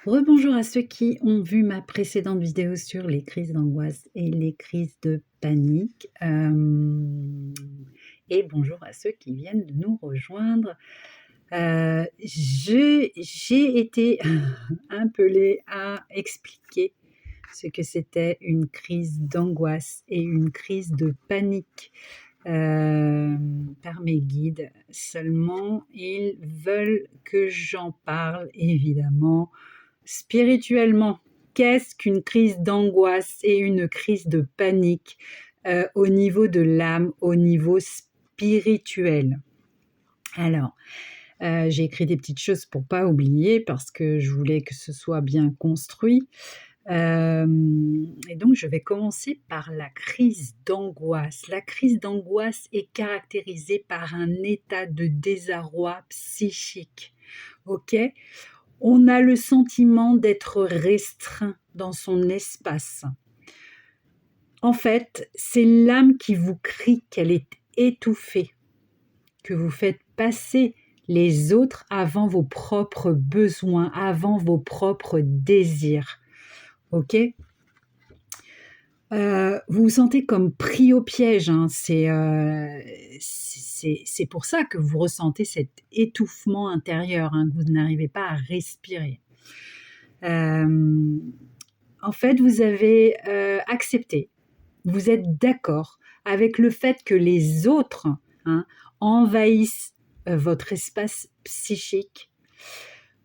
Rebonjour à ceux qui ont vu ma précédente vidéo sur les crises d'angoisse et les crises de panique. Et bonjour à ceux qui viennent de nous rejoindre. J'ai été appelée à expliquer ce que c'était une crise d'angoisse et une crise de panique par mes guides. Seulement, ils veulent que j'en parle, évidemment, spirituellement. Qu'est-ce qu'une crise d'angoisse et une crise de panique au niveau de l'âme, au niveau spirituel? Alors, j'ai écrit des petites choses pour pas oublier parce que je voulais que ce soit bien construit. Et donc, je vais commencer par la crise d'angoisse. La crise d'angoisse est caractérisée par un état de désarroi psychique. Ok? On a le sentiment d'être restreint dans son espace. En fait, c'est l'âme qui vous crie qu'elle est étouffée, que vous faites passer les autres avant vos propres besoins, avant vos propres désirs. Ok ? Vous vous sentez comme pris au piège, hein. C'est pour ça que vous ressentez cet étouffement intérieur, hein, que vous n'arrivez pas à respirer. En fait, vous avez accepté, vous êtes d'accord avec le fait que les autres, hein, envahissent votre espace psychique.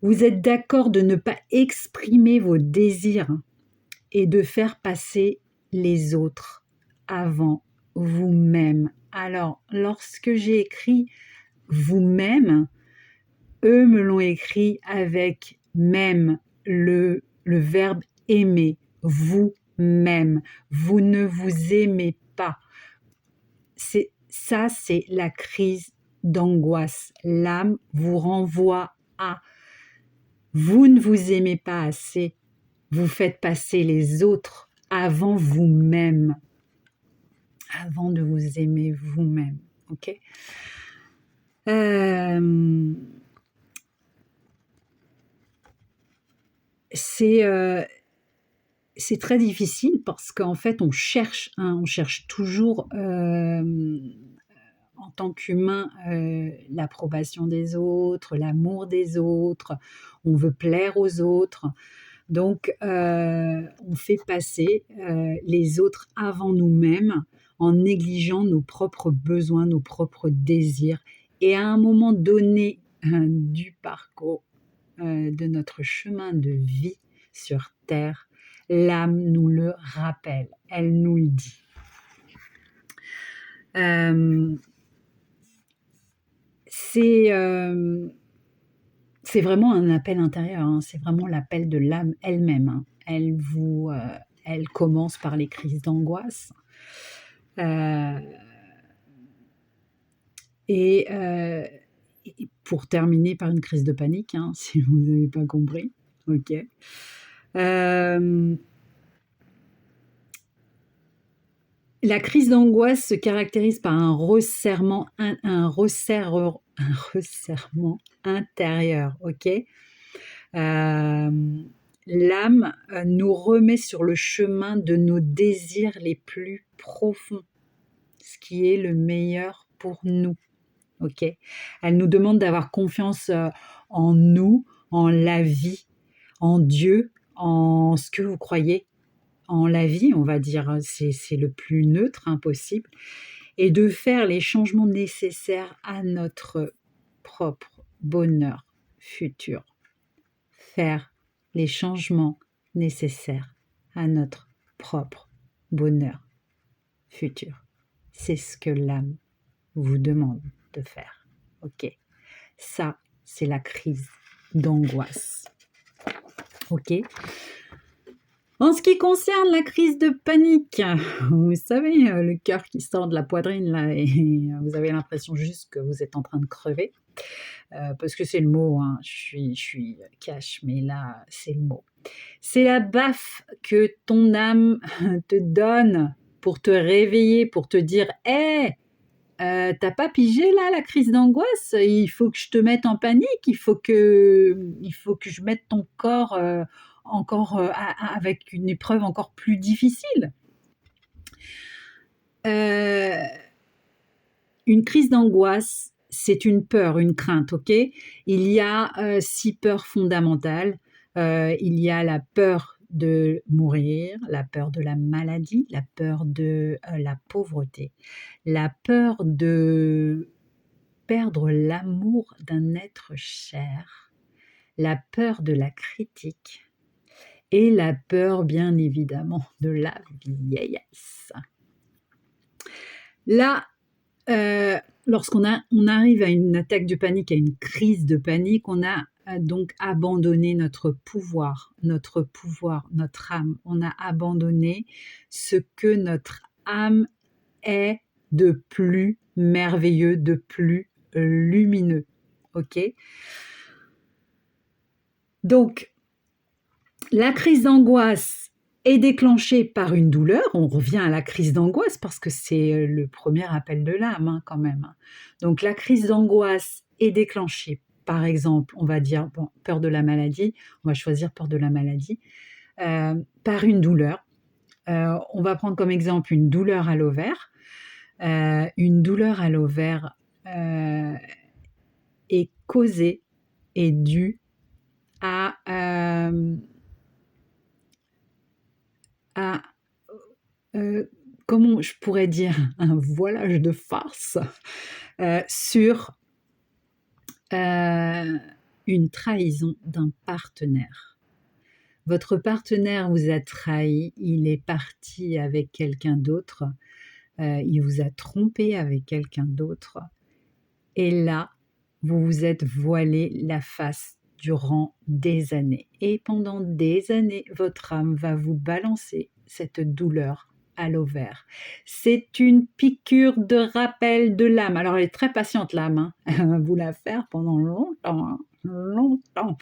Vous êtes d'accord de ne pas exprimer vos désirs et de faire passer les autres avant vous-même. Alors, lorsque j'ai écrit vous-même, eux me l'ont écrit avec même le verbe aimer, vous-même. Vous ne vous aimez pas. C'est la crise d'angoisse. L'âme vous renvoie à vous ne vous aimez pas assez. Vous faites passer les autres avant vous-même, avant de vous aimer vous-même. Ok ? C'est très difficile parce qu'en fait, on cherche toujours en tant qu'humain l'approbation des autres, l'amour des autres, on veut plaire aux autres. Donc, on fait passer les autres avant nous-mêmes en négligeant nos propres besoins, nos propres désirs. Et à un moment donné du parcours de notre chemin de vie sur Terre, l'âme nous le rappelle, elle nous le dit. C'est vraiment un appel intérieur, hein. C'est vraiment l'appel de l'âme elle-même, hein. Elle commence par les crises d'angoisse. Et pour terminer par une crise de panique, hein, si vous n'avez pas compris. Ok. La crise d'angoisse se caractérise par un resserrement intérieur, ok ? L'âme nous remet sur le chemin de nos désirs les plus profonds, ce qui est le meilleur pour nous, ok ? Elle nous demande d'avoir confiance en nous, en la vie, en Dieu, en ce que vous croyez, en la vie, on va dire, c'est le plus neutre possible, et de faire les changements nécessaires à notre propre bonheur futur. Faire les changements nécessaires à notre propre bonheur futur. C'est ce que l'âme vous demande de faire. Ok ? Ça, c'est la crise d'angoisse. Ok ? En ce qui concerne la crise de panique, vous savez, le cœur qui sort de la poitrine là, et vous avez l'impression juste que vous êtes en train de crever, parce que c'est le mot, hein, je suis cash, mais là, c'est le mot. C'est la baffe que ton âme te donne pour te réveiller, pour te dire « Hé, t'as pas pigé là la crise d'angoisse? Il faut que je te mette en panique, il faut que je mette ton corps encore avec une épreuve encore plus difficile. Une crise d'angoisse, c'est une peur, une crainte, ok? Il y a 6 peurs fondamentales. Il y a la peur de mourir, la peur de la maladie, la peur de la pauvreté, la peur de perdre l'amour d'un être cher, la peur de la critique et la peur, bien évidemment, de la vieillesse. Là, lorsqu'on on arrive à une attaque de panique, à une crise de panique, on a donc abandonné notre pouvoir, notre âme. On a abandonné ce que notre âme est de plus merveilleux, de plus lumineux. Ok? Donc, la crise d'angoisse est déclenchée par une douleur. On revient à la crise d'angoisse parce que c'est le premier appel de l'âme, hein, quand même. Donc, la crise d'angoisse est déclenchée, par exemple, on va dire, bon, peur de la maladie, on va choisir peur de la maladie, par une douleur. On va prendre comme exemple une douleur à l'ovaire. Une douleur à l'ovaire est causée, est due à comment je pourrais dire, un voilage de farce sur une trahison d'un partenaire. Votre partenaire vous a trahi, il est parti avec quelqu'un d'autre, il vous a trompé avec quelqu'un d'autre, et là, vous vous êtes voilé la face durant des années. Et pendant des années, votre âme va vous balancer cette douleur à l'ovaire. C'est une piqûre de rappel de l'âme. Alors, elle est très patiente, l'âme, hein. Elle va vous la faire pendant longtemps, hein. Longtemps.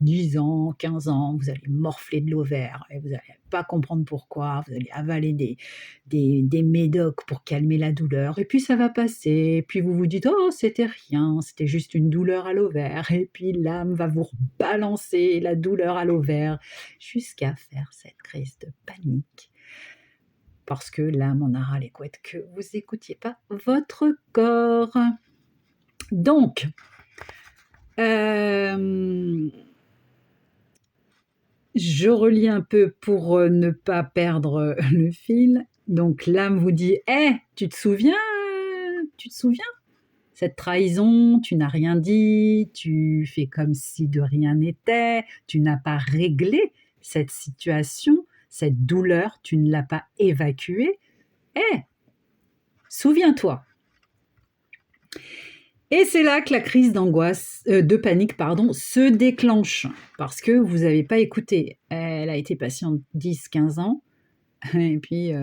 10 ans, 15 ans, vous allez morfler de l'ovaire et vous n'allez pas comprendre pourquoi, vous allez avaler des médocs pour calmer la douleur, et puis ça va passer, et puis vous vous dites « Oh, c'était rien, c'était juste une douleur à l'ovaire », et puis l'âme va vous balancer la douleur à l'ovaire jusqu'à faire cette crise de panique. Parce que l'âme en a ras les couettes que vous n'écoutiez pas votre corps. Donc, je relis un peu pour ne pas perdre le fil. Donc l'âme vous dit « Hé, tu te souviens cette trahison, tu n'as rien dit, tu fais comme si de rien n'était, tu n'as pas réglé cette situation, cette douleur, tu ne l'as pas évacuée. Hé, souviens-toi !» Et c'est là que la crise d'angoisse, de panique, se déclenche, parce que vous n'avez pas écouté. Elle a été patiente 10-15 ans, et puis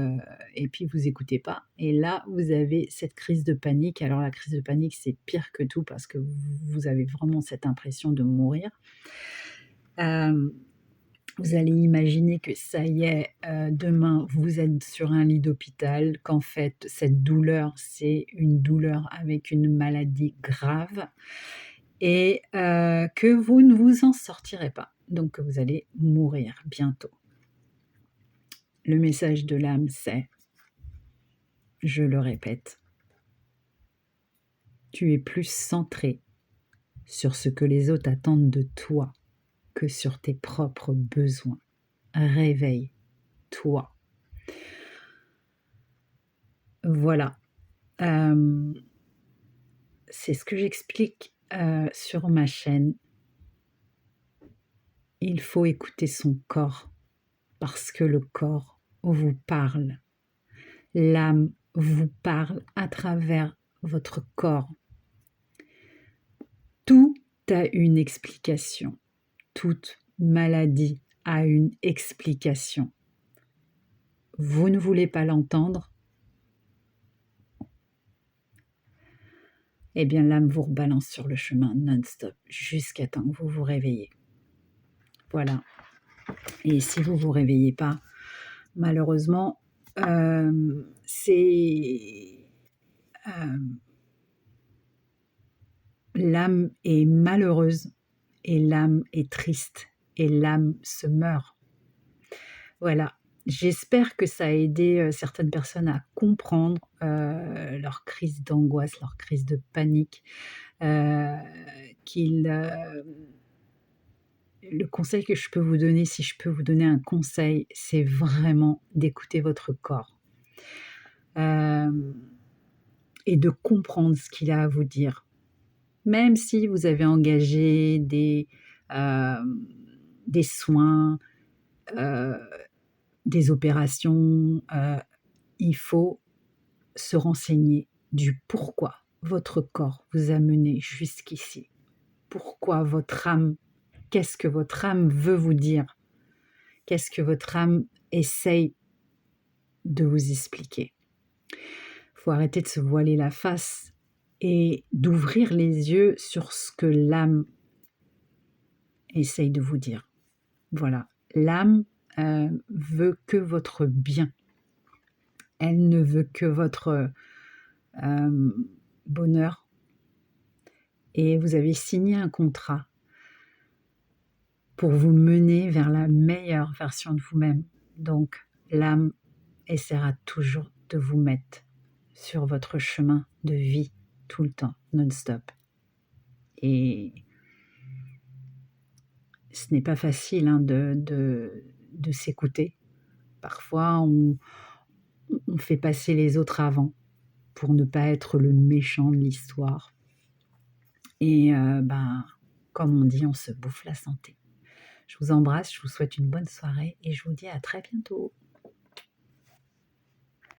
vous écoutez pas. Et là, vous avez cette crise de panique. Alors la crise de panique, c'est pire que tout, parce que vous avez vraiment cette impression de mourir. Vous allez imaginer que ça y est, demain, vous êtes sur un lit d'hôpital, qu'en fait, cette douleur, c'est une douleur avec une maladie grave, et que vous ne vous en sortirez pas. Donc, que vous allez mourir bientôt. Le message de l'âme, c'est, je le répète, tu es plus centré sur ce que les autres attendent de toi que sur tes propres besoins. Réveille-toi. Voilà. C'est ce que j'explique sur ma chaîne. Il faut écouter son corps, parce que le corps vous parle. L'âme vous parle à travers votre corps. Tout a une explication. Toute maladie a une explication. Vous ne voulez pas l'entendre? Eh bien, l'âme vous rebalance sur le chemin non-stop jusqu'à temps que vous vous réveillez. Voilà. Et si vous ne vous réveillez pas, malheureusement, c'est l'âme est malheureuse et l'âme est triste et l'âme se meurt. Voilà, j'espère que ça a aidé, certaines personnes à comprendre, leur crise d'angoisse, leur crise de panique, heu, qu'ils, le conseil que je peux vous donner, si je peux vous donner un conseil, c'est vraiment d'écouter votre corps. Hem Et de comprendre ce qu'il a à vous dire. Même si vous avez engagé des soins, heu, des opérations, il faut se renseigner du pourquoi votre corps vous a mené jusqu'ici. Pourquoi votre âme Qu'est-ce que votre âme veut vous dire? Qu'est-ce que votre âme essaye de vous expliquer? Faut arrêter de se voiler la face et d'ouvrir les yeux sur ce que l'âme essaye de vous dire. Voilà, l'âme, veut que votre bien. Elle ne veut que votre, bonheur et vous avez signé un contrat pour vous mener vers la meilleure version de vous-même. Donc l'âme essaiera toujours de vous mettre sur votre chemin de vie tout le temps, non-stop. Et ce n'est pas facile, hein, de s'écouter. Parfois, on fait passer les autres avant pour ne pas être le méchant de l'histoire. Et ben, comme on dit, on se bouffe la santé. Je vous embrasse, je vous souhaite une bonne soirée et je vous dis à très bientôt.